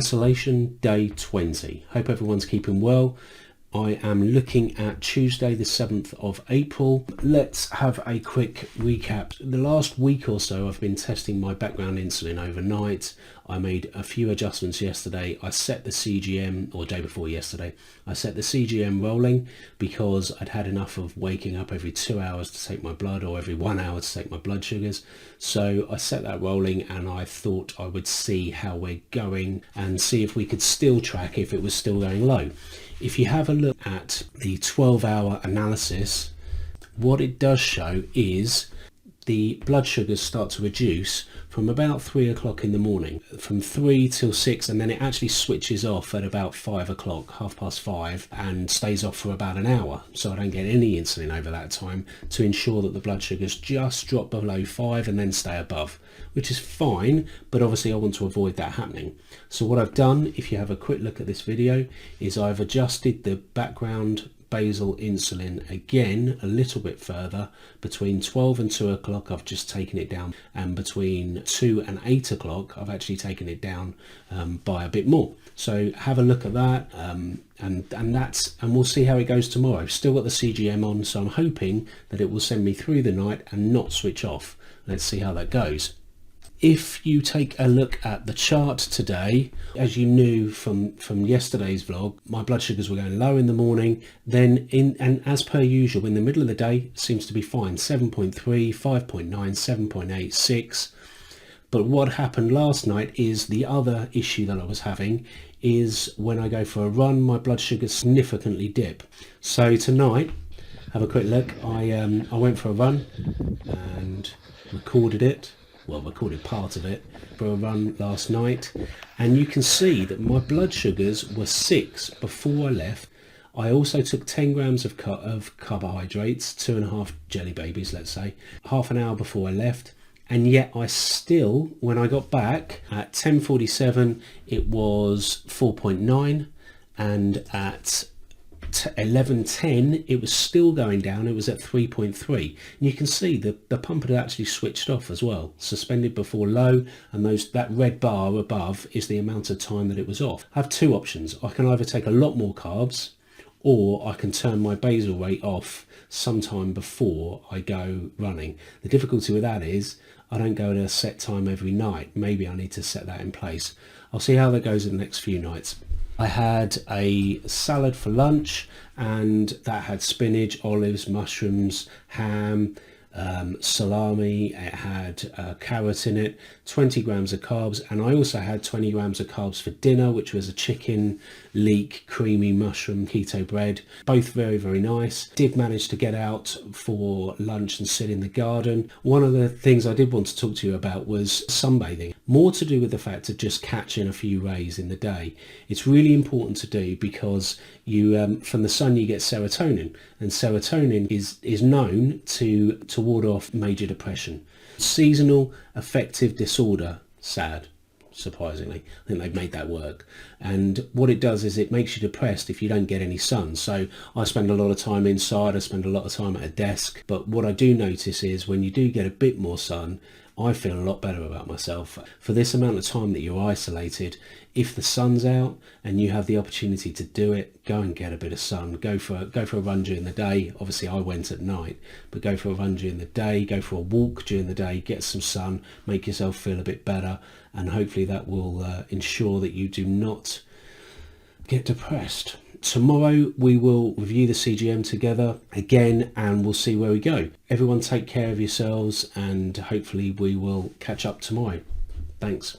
Isolation day 20. Hope everyone's keeping well. I am looking at Tuesday the 7th of April. Let's have a quick recap. The last week or so I've been testing my background insulin overnight. I made a few adjustments yesterday. I set the CGM, or day before yesterday, I set the CGM rolling because I'd had enough of waking up every 2 hours to take my blood or every 1 hour to take my blood sugars. So I set that rolling and I thought I would see how we're going and see if we could still track if it was still going low. If you have a look at the 12-hour analysis, what it does show is the blood sugars start to reduce from about 3 o'clock in the morning, from 3 till 6, and then it actually switches off at about 5 o'clock, 5:30, and stays off for about an hour. So I don't get any insulin over that time to ensure that the blood sugars just drop below 5 and then stay above, which is fine, but obviously I want to avoid that happening. So what I've done, if you have a quick look at this video, is I've adjusted the background basal insulin again a little bit further. Between 12 and 2 o'clock I've just taken it down, and between 2 and 8 o'clock I've actually taken it down by a bit more. So have a look at that, and we'll see how it goes tomorrow. Still got the CGM on, so I'm hoping that it will send me through the night and not switch off. Let's see how that goes. If you take a look at the chart today, as you knew from yesterday's vlog, my blood sugars were going low in the morning, and as per usual in the middle of the day seems to be fine, 7.3, 5.9, 7.8, 6. But what happened last night is the other issue that I was having is when I go for a run, my blood sugars significantly dip. So tonight, have a quick look, I went for a run and recorded part of it for a run last night, and you can see that my blood sugars were 6 before I left. I also took 10 grams of carbohydrates, 2.5 jelly babies, let's say, half an hour before I left, and yet I still, when I got back at 10:47 it was 4.9, and at 11:10 it was still going down. It was at 3.3, and you can see the pump had actually switched off as well, suspended before low, and that red bar above is the amount of time that it was off. I have two options. I can either take a lot more carbs, or I can turn my basal rate off sometime before I go running. The difficulty with that is I don't go at a set time every night. Maybe I need to set that in place. I'll see how that goes in the next few nights. I had a salad for lunch, and that had spinach, olives, mushrooms, ham, salami. It had carrot in it, 20 grams of carbs, and I also had 20 grams of carbs for dinner, which was a chicken leek creamy mushroom keto bread. Both very, very nice. Did manage to get out for lunch and sit in the garden. One of the things I did want to talk to you about was sunbathing, more to do with the fact of just catching a few rays in the day. It's really important to do because you from the sun you get serotonin, and serotonin is known to ward off major depression. Seasonal affective disorder, SAD, surprisingly. I think they've made that work. And what it does is it makes you depressed if you don't get any sun. So I spend a lot of time inside, I spend a lot of time at a desk, but what I do notice is when you do get a bit more sun, I feel a lot better about myself. For this amount of time that you're isolated, if the sun's out and you have the opportunity to do it, go and get a bit of sun. Go for a run during the day. Obviously I went at night, but go for a run during the day, go for a walk during the day, get some sun, make yourself feel a bit better, and hopefully that will ensure that you do not get depressed. Tomorrow we will review the CGM together again, and we'll see where we go. Everyone take care of yourselves, and hopefully we will catch up tomorrow. Thanks.